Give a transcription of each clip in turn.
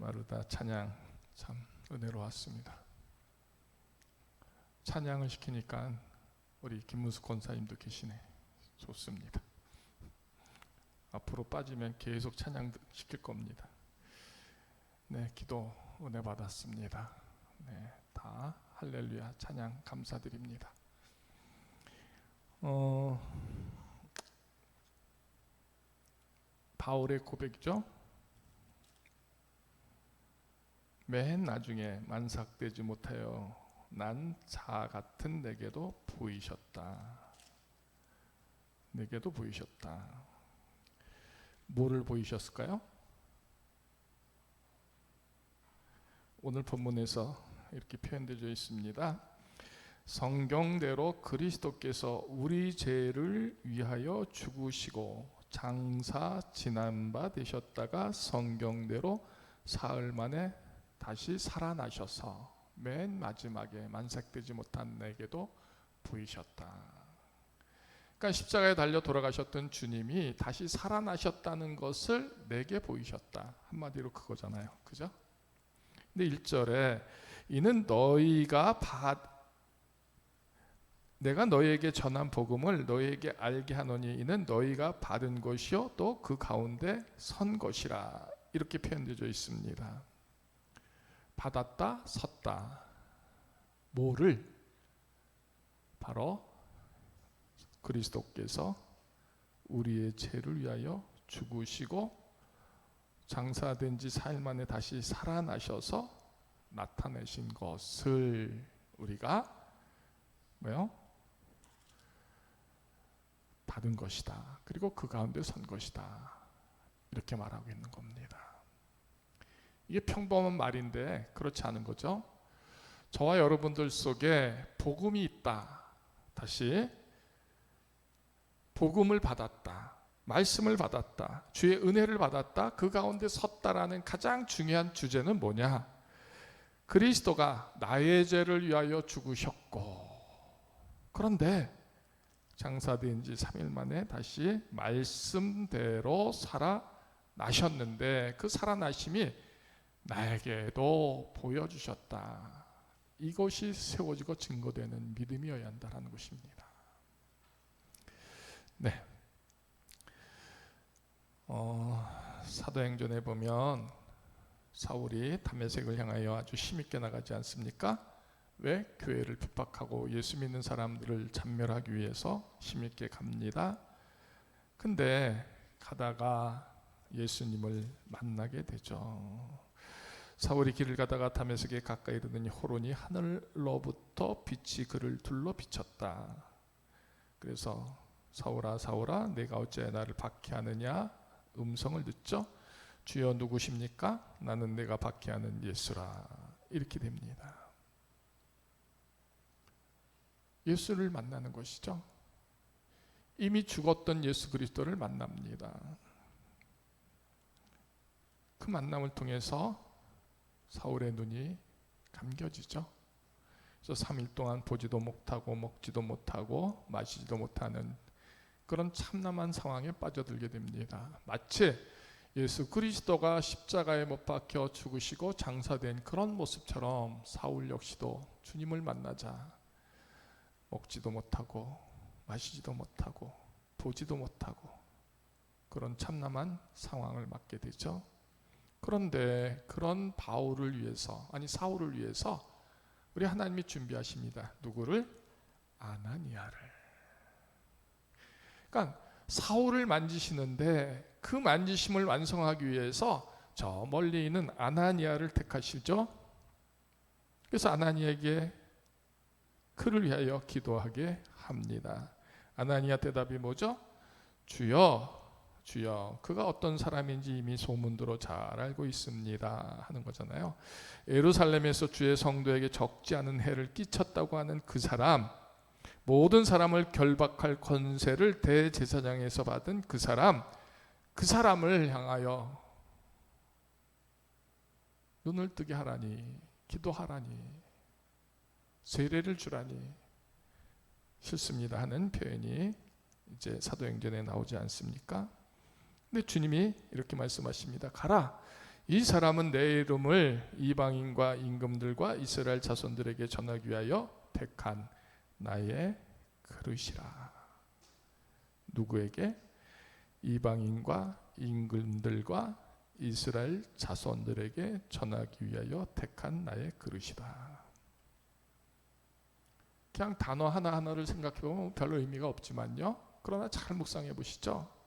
마르다 찬양 참 은혜로웠습니다. 찬양을 시키니까 우리 김문숙 권사님도 계시네. 좋습니다. 앞으로 빠지면 계속 찬양 시킬 겁니다. 네, 기도 은혜 받았습니다. 네, 다 할렐루야 찬양 감사드립니다. 바울의 고백이죠. 맨 나중에 만삭되지 못하여 난 자 같은 내게도 보이셨다. 내게도 보이셨다. 뭐를 보이셨을까요? 오늘 본문에서 이렇게 표현되어 있습니다. 성경대로 그리스도께서 우리 죄를 위하여 죽으시고 장사 지난 바 되셨다가 성경대로 사흘 만에 다시 살아나셔서 맨 마지막에 만삭되지 못한 내게도 보이셨다. 그러니까 십자가에 달려 돌아가셨던 주님이 다시 살아나셨다는 것을 내게 보이셨다. 한마디로 그거잖아요. 그죠? 근데 1절에 이는 내가 너희에게 전한 복음을 너희에게 알게 하노니 이는 너희가 받은 것이요 또 그 가운데 선 것이라. 이렇게 표현되어 있습니다. 받았다, 섰다. 뭐를? 바로 그리스도께서 우리의 죄를 위하여 죽으시고 장사된 지 4일 만에 다시 살아나셔서 나타내신 것을 우리가 뭐요? 받은 것이다. 그리고 그 가운데 선 것이다. 이렇게 말하고 있는 겁니다. 이게 평범한 말인데 그렇지 않은 거죠. 저와 여러분들 속에 복음이 있다. 다시 복음을 받았다. 말씀을 받았다. 주의 은혜를 받았다. 그 가운데 섰다라는 가장 중요한 주제는 뭐냐? 그리스도가 나의 죄를 위하여 죽으셨고 그런데 장사된 지 3일 만에 다시 말씀대로 살아나셨는데 그 살아나심이 나에게도 보여주셨다. 이것이 세워지고 증거되는 믿음이어야 한다는 것입니다. 네. 사도행전에 보면 사울이 다메섹을 향하여 아주 힘있게 나가지 않습니까? 왜? 교회를 핍박하고 예수 믿는 사람들을 잔멸하기 위해서 힘있게 갑니다. 근데 가다가 예수님을 만나게 되죠. 사울이 길을 가다가 다메섹에 가까이 이르더니 호론이 하늘로부터 빛이 그를 둘러 비쳤다. 그래서 사울아 사울아 내가 어찌 나를 박해하느냐 음성을 듣죠. 주여 누구십니까? 나는 내가 박해하는 예수라. 이렇게 됩니다. 예수를 만나는 것이죠. 이미 죽었던 예수 그리스도를 만납니다. 그 만남을 통해서 사울의 눈이 감겨지죠. 그래서 3일 동안 보지도 못하고 먹지도 못하고 마시지도 못하는 그런 참담한 상황에 빠져들게 됩니다. 마치 예수 그리스도가 십자가에 못 박혀 죽으시고 장사된 그런 모습처럼 사울 역시도 주님을 만나자 먹지도 못하고 마시지도 못하고 보지도 못하고 그런 참담한 상황을 맞게 되죠. 그런데 그런 바울을 위해서 사울을 위해서 우리 하나님이 준비하십니다. 누구를? 아나니아를. 그러니까 사울을 만지시는데 그 만지심을 완성하기 위해서 저 멀리 있는 아나니아를 택하시죠. 그래서 아나니아에게 그를 위하여 기도하게 합니다. 아나니아 대답이 뭐죠? 주여 주여 그가 어떤 사람인지 이미 소문대로 잘 알고 있습니다 하는 거잖아요. 예루살렘에서 주의 성도에게 적지 않은 해를 끼쳤다고 하는 그 사람, 모든 사람을 결박할 권세를 대제사장에서 받은 그 사람을 향하여 눈을 뜨게 하라니, 기도하라니, 세례를 주라니 싫습니다 하는 표현이 이제 사도행전에 나오지 않습니까? 근데 주님이 이렇게 말씀하십니다. 가라. 이 사람은 내 이름을 이방인과 임금들과 이스라엘 자손들에게 전하기 위하여 택한 나의 그릇이라. 누구에게? 이방인과 임금들과 이스라엘 자손들에게 전하기 위하여 택한 나의 그릇이다. 그냥 단어 하나하나를 생각해보면 별로 의미가 없지만요, 그러나 잘 묵상해 보시죠.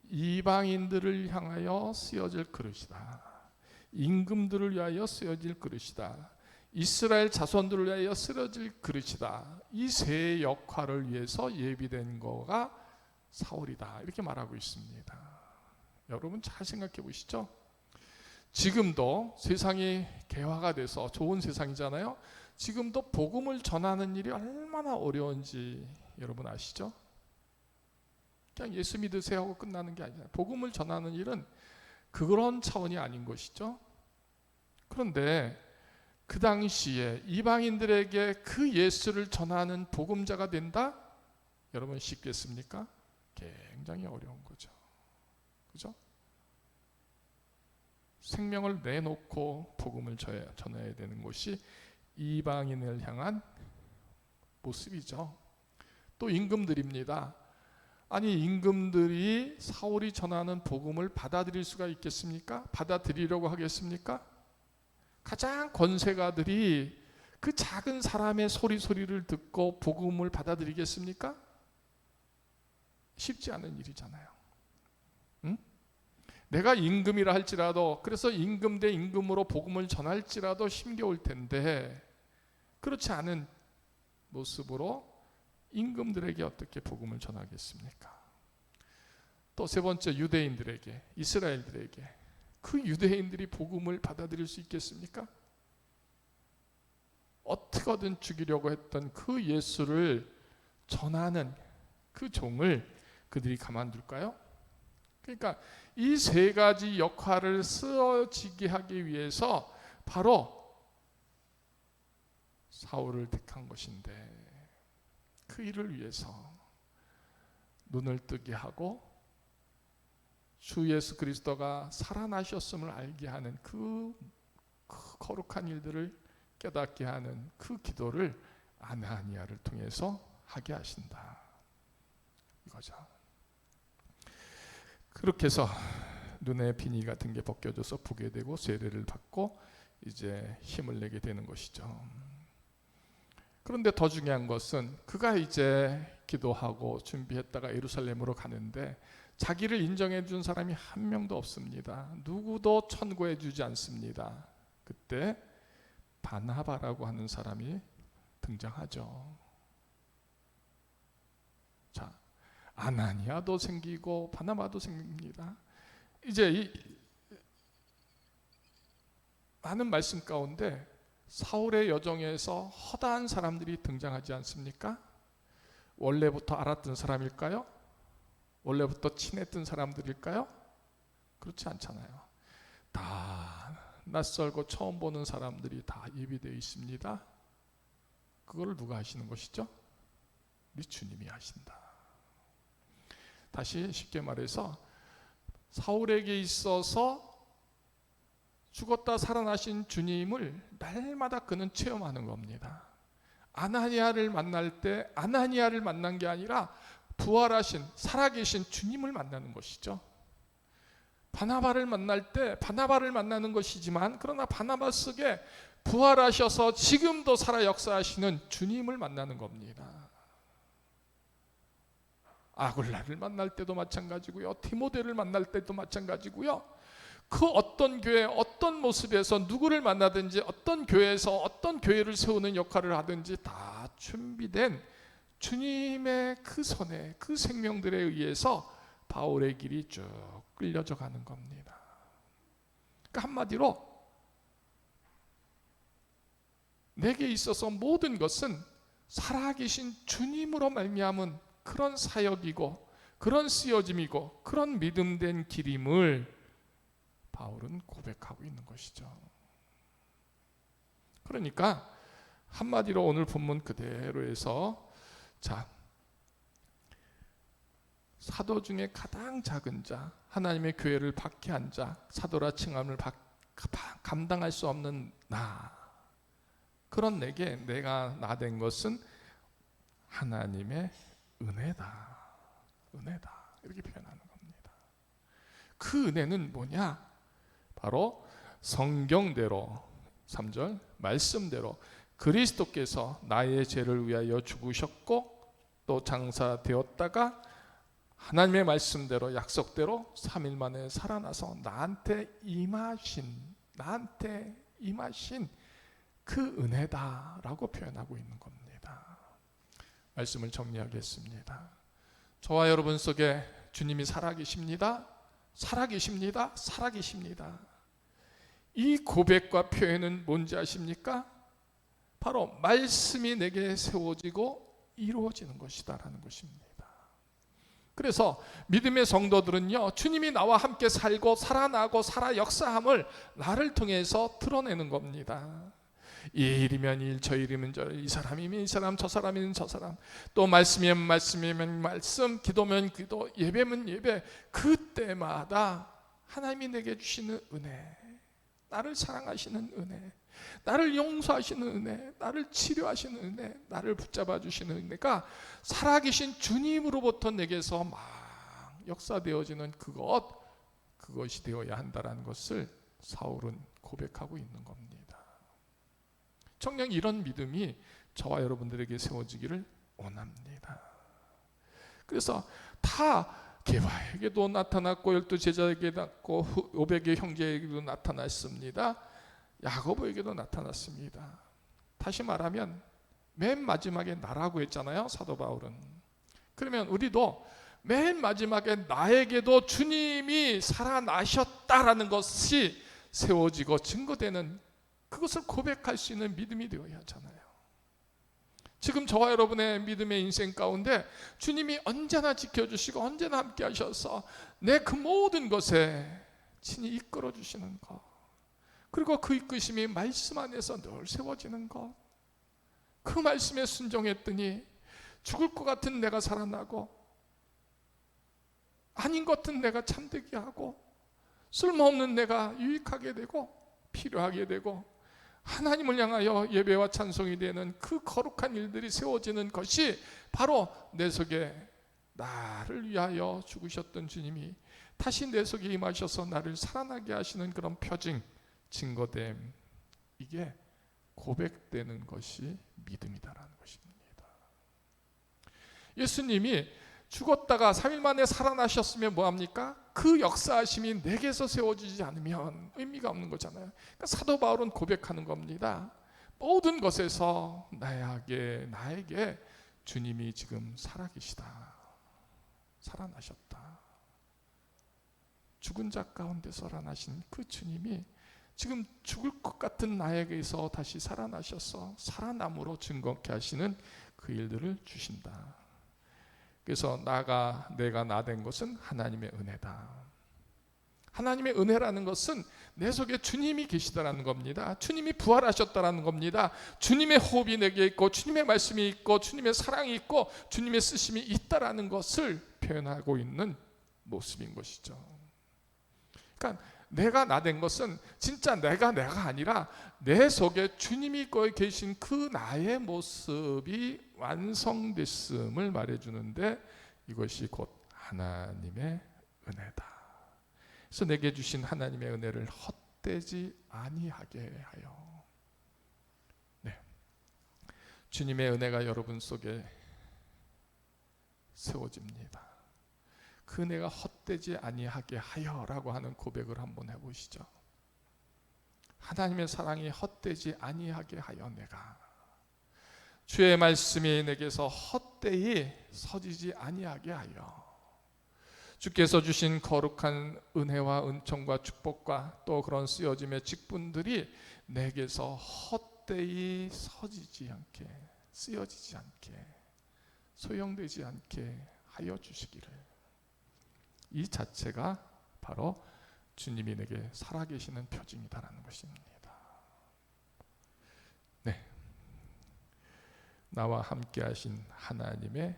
이방인들을 향하여 쓰여질 그릇이다. 임금들을 위하여 쓰여질 그릇이다. 이스라엘 자손들을 위하여 쓰여질 그릇이다. 이 세 역할을 위해서 예비된 거가 사울이다. 이렇게 말하고 있습니다. 여러분 잘 생각해 보시죠. 지금도 세상이 개화가 돼서 좋은 세상이잖아요. 지금도 복음을 전하는 일이 얼마나 어려운지 여러분 아시죠? 그냥 예수 믿으세요 하고 끝나는 게 아니라 복음을 전하는 일은 그런 차원이 아닌 것이죠. 그런데 그 당시에 이방인들에게 그 예수를 전하는 복음자가 된다? 여러분 쉽겠습니까? 굉장히 어려운 거죠. 그죠? 생명을 내놓고 복음을 전해야 되는 것이 이방인을 향한 모습이죠. 또 임금들입니다. 아니 임금들이 사울이 전하는 복음을 받아들일 수가 있겠습니까? 받아들이려고 하겠습니까? 가장 권세가들이 그 작은 사람의 소리를 듣고 복음을 받아들이겠습니까? 쉽지 않은 일이잖아요. 응? 내가 임금이라 할지라도, 그래서 임금 대 임금으로 복음을 전할지라도 힘겨울 텐데 그렇지 않은 모습으로 임금들에게 어떻게 복음을 전하겠습니까? 또 세 번째, 유대인들에게, 이스라엘들에게 그 유대인들이 복음을 받아들일 수 있겠습니까? 어떻게든 죽이려고 했던 그 예수를 전하는 그 종을 그들이 가만둘까요? 그러니까 이 세 가지 역할을 쓰어지게 하기 위해서 바로 사울을 택한 것인데, 그 일을 위해서 눈을 뜨게 하고 주 예수 그리스도가 살아나셨음을 알게 하는 그 거룩한 일들을 깨닫게 하는 그 기도를 아나니아를 통해서 하게 하신다, 이거죠. 그렇게 해서 눈의 비니 같은 게 벗겨져서 보게 되고 세례를 받고 이제 힘을 내게 되는 것이죠. 그런데 더 중요한 것은 그가 이제 기도하고 준비했다가 예루살렘으로 가는데 자기를 인정해 준 사람이 한 명도 없습니다. 누구도 천고해 주지 않습니다. 그때 바나바라고 하는 사람이 등장하죠. 자, 아나니아도 생기고 바나바도 생깁니다. 이제 이 많은 말씀 가운데 사울의 여정에서 허다한 사람들이 등장하지 않습니까? 원래부터 알았던 사람일까요? 원래부터 친했던 사람들일까요? 그렇지 않잖아요. 다 낯설고 처음 보는 사람들이 다 예비되어 있습니다. 그걸 누가 하시는 것이죠? 우리 주님이 하신다. 다시 쉽게 말해서 사울에게 있어서 죽었다 살아나신 주님을 날마다 그는 체험하는 겁니다. 아나니아를 만날 때 아나니아를 만난 게 아니라 부활하신 살아계신 주님을 만나는 것이죠. 바나바를 만날 때 바나바를 만나는 것이지만, 그러나 바나바 속에 부활하셔서 지금도 살아 역사하시는 주님을 만나는 겁니다. 아굴라를 만날 때도 마찬가지고요, 디모데를 만날 때도 마찬가지고요. 그 어떤 교회 어떤 모습에서 누구를 만나든지 어떤 교회에서 어떤 교회를 세우는 역할을 하든지 다 준비된 주님의 그 손에 그 생명들에 의해서 바울의 길이 쭉 끌려져 가는 겁니다. 그러니까 한마디로 내게 있어서 모든 것은 살아계신 주님으로 말미암은 그런 사역이고 그런 쓰여짐이고 그런 믿음된 길임을 바울은 고백하고 있는 것이죠. 그러니까 한마디로 오늘 본문 그대로 해서, 자, 사도 중에 가장 작은 자, 하나님의 교회를 박해한 자, 사도라 칭함을 감당할 수 없는 나, 그런 내게 내가 나 된 것은 하나님의 은혜다. 은혜다. 이렇게 표현하는 겁니다. 그 은혜는 뭐냐? 바로 성경대로 3절 말씀대로 그리스도께서 나의 죄를 위하여 죽으셨고 또 장사되었다가 하나님의 말씀대로 약속대로 3일 만에 살아나서 나한테 임하신 그 은혜다라고 표현하고 있는 겁니다. 말씀을 정리하겠습니다. 저와 여러분 속에 주님이 살아계십니다. 살아계십니다. 살아계십니다. 이 고백과 표현은 뭔지 아십니까? 바로 말씀이 내게 세워지고 이루어지는 것이다라는 것입니다. 그래서 믿음의 성도들은요, 주님이 나와 함께 살고 살아나고 살아 역사함을 나를 통해서 드러내는 겁니다. 이 일이면 일, 저 일이면 저 일, 이 사람이면 이 사람, 저 사람이면 저 사람, 또 말씀이면 말씀이면 말씀, 기도면 기도, 예배면 예배, 그때마다 하나님이 내게 주시는 은혜, 나를 사랑하시는 은혜, 나를 용서하시는 은혜, 나를 치료하시는 은혜, 나를 붙잡아 주시는 은혜가 살아계신 주님으로부터 내게서 막 역사되어지는 그것이 되어야 한다는 것을 사울은 고백하고 있는 겁니다. 정녕 이런 믿음이 저와 여러분들에게 세워지기를 원합니다. 그래서 다 게바에게도 나타났고 12제자에게 나타났고 500의 형제에게도 나타났습니다. 야고보에게도 나타났습니다. 다시 말하면 맨 마지막에 나라고 했잖아요, 사도 바울은. 그러면 우리도 맨 마지막에 나에게도 주님이 살아나셨다라는 것이 세워지고 증거되는, 그것을 고백할 수 있는 믿음이 되어야 하잖아요. 지금 저와 여러분의 믿음의 인생 가운데 주님이 언제나 지켜주시고 언제나 함께 하셔서 내 그 모든 것에 친히 이끌어 주시는 것, 그리고 그 이끄심이 말씀 안에서 늘 세워지는 것, 그 말씀에 순종했더니 죽을 것 같은 내가 살아나고 아닌 것 같은 내가 참되게 하고 쓸모없는 내가 유익하게 되고 필요하게 되고 하나님을 향하여 예배와 찬송이 되는 그 거룩한 일들이 세워지는 것이 바로 내 속에 나를 위하여 죽으셨던 주님이 다시 내 속에 임하셔서 나를 살아나게 하시는 그런 표징, 증거됨, 이게 고백되는 것이 믿음이다라는 것입니다. 예수님이 죽었다가 3일 만에 살아나셨으면 뭐합니까? 그 역사하심이 내게서 세워지지 않으면 의미가 없는 거잖아요. 그러니까 사도 바울은 고백하는 겁니다. 모든 것에서 나에게 주님이 지금 살아계시다, 살아나셨다. 죽은 자 가운데 살아나신 그 주님이 지금 죽을 것 같은 나에게서 다시 살아나셔서 살아남으로 증거케 하시는 그 일들을 주신다. 그래서 내가 나 된 것은 하나님의 은혜다. 하나님의 은혜라는 것은 내 속에 주님이 계시다라는 겁니다. 주님이 부활하셨다라는 겁니다. 주님의 호흡이 내게 있고 주님의 말씀이 있고 주님의 사랑이 있고 주님의 쓰심이 있다라는 것을 표현하고 있는 모습인 것이죠. 그러니까 내가 나 된 것은 진짜 내가 아니라 내 속에 주님이 계신 그 나의 모습이 완성됐음을 말해주는데, 이것이 곧 하나님의 은혜다. 그래서 내게 주신 하나님의 은혜를 헛되지 아니하게 하여. 네. 주님의 은혜가 여러분 속에 세워집니다. 그 은혜가 헛되지 아니하게 하여라고 하는 고백을 한번 해보시죠. 하나님의 사랑이 헛되지 아니하게 하여 내가, 주의 말씀이 내게서 헛되이 서지지 아니하게 하여, 주께서 주신 거룩한 은혜와 은총과 축복과 또 그런 쓰여짐의 직분들이 내게서 헛되이 서지지 않게, 쓰여지지 않게, 소용되지 않게 하여 주시기를. 이 자체가 바로 주님이 내게 살아계시는 표징이다라는 것입니다. 네, 나와 함께 하신 하나님의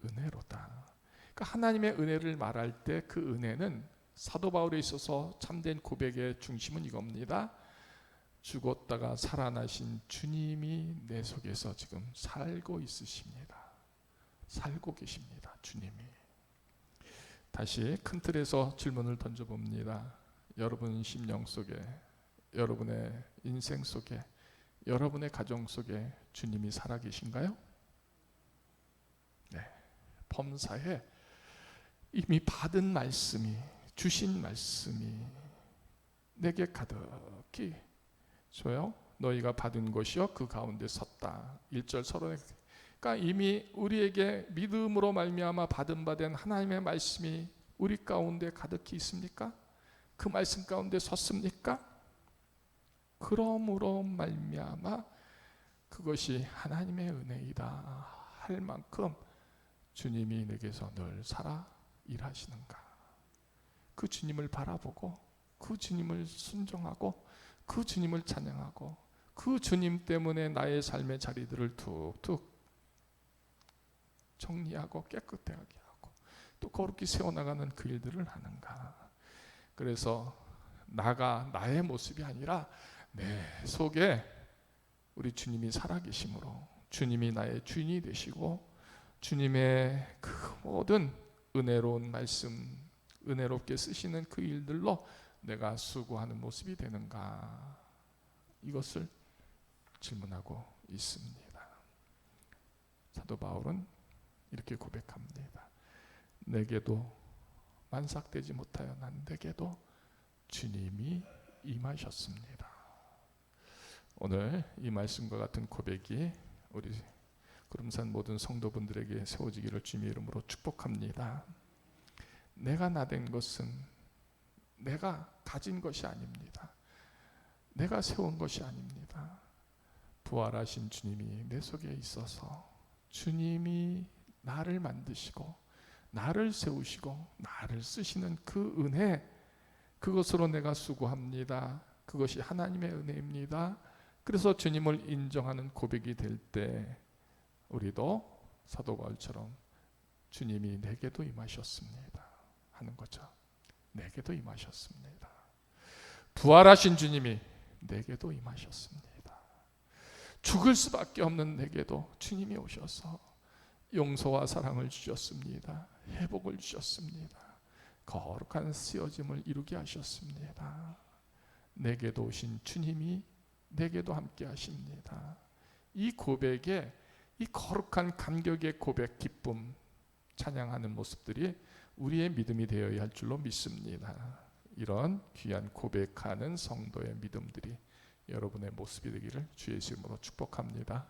은혜로다. 그러니까 하나님의 은혜를 말할 때 그 은혜는 사도 바울에 있어서 참된 고백의 중심은 이겁니다. 죽었다가 살아나신 주님이 내 속에서 지금 살고 있으십니다. 살고 계십니다. 주님이. 다시 큰 틀에서 질문을 던져봅니다. 여러분 심령 속에, 여러분의 인생 속에, 여러분의 가정 속에 주님이 살아계신가요? 네. 범사에 이미 받은 말씀이, 주신 말씀이 내게 가득히 줘요. 너희가 받은 것이요 그 가운데 섰다. 1절 서론에. 그러니까 이미 우리에게 믿음으로 말미암아 받은 바 된 하나님의 말씀이 우리 가운데 가득히 있습니까? 그 말씀 가운데 섰습니까? 그러므로 말미암아 그것이 하나님의 은혜이다 할 만큼 주님이 내게서 늘 살아 일하시는가. 그 주님을 바라보고 그 주님을 순종하고 그 주님을 찬양하고 그 주님 때문에 나의 삶의 자리들을 툭툭 정리하고 깨끗하게 하고 또 거룩히 세워나가는 그 일들을 하는가. 그래서 나의 모습이 아니라 내 속에 우리 주님이 살아계심으로 주님이 나의 주인이 되시고 주님의 그 모든 은혜로운 말씀, 은혜롭게 쓰시는 그 일들로 내가 수고하는 모습이 되는가. 이것을 질문하고 있습니다. 사도 바울은 이렇게 고백합니다. 내게도 만삭되지 못하여 난데게도 주님이 임하셨습니다. 오늘 이 말씀과 같은 고백이 우리 구름산 모든 성도분들에게 세워지기를 주님의 이름으로 축복합니다. 내가 나된 것은 내가 가진 것이 아닙니다. 내가 세운 것이 아닙니다. 부활하신 주님이 내 속에 있어서 주님이 나를 만드시고 나를 세우시고 나를 쓰시는 그 은혜, 그것으로 내가 수고합니다. 그것이 하나님의 은혜입니다. 그래서 주님을 인정하는 고백이 될 때 우리도 사도 바울처럼 주님이 내게도 임하셨습니다 하는 거죠. 내게도 임하셨습니다. 부활하신 주님이 내게도 임하셨습니다. 죽을 수밖에 없는 내게도 주님이 오셔서 용서와 사랑을 주셨습니다. 회복을 주셨습니다. 거룩한 쓰여짐을 이루게 하셨습니다. 내게도 오신 주님이 내게도 함께 하십니다. 이 고백에, 이 거룩한 감격의 고백, 기쁨, 찬양하는 모습들이 우리의 믿음이 되어야 할 줄로 믿습니다. 이런 귀한 고백하는 성도의 믿음들이 여러분의 모습이 되기를 주의 이름으로 축복합니다.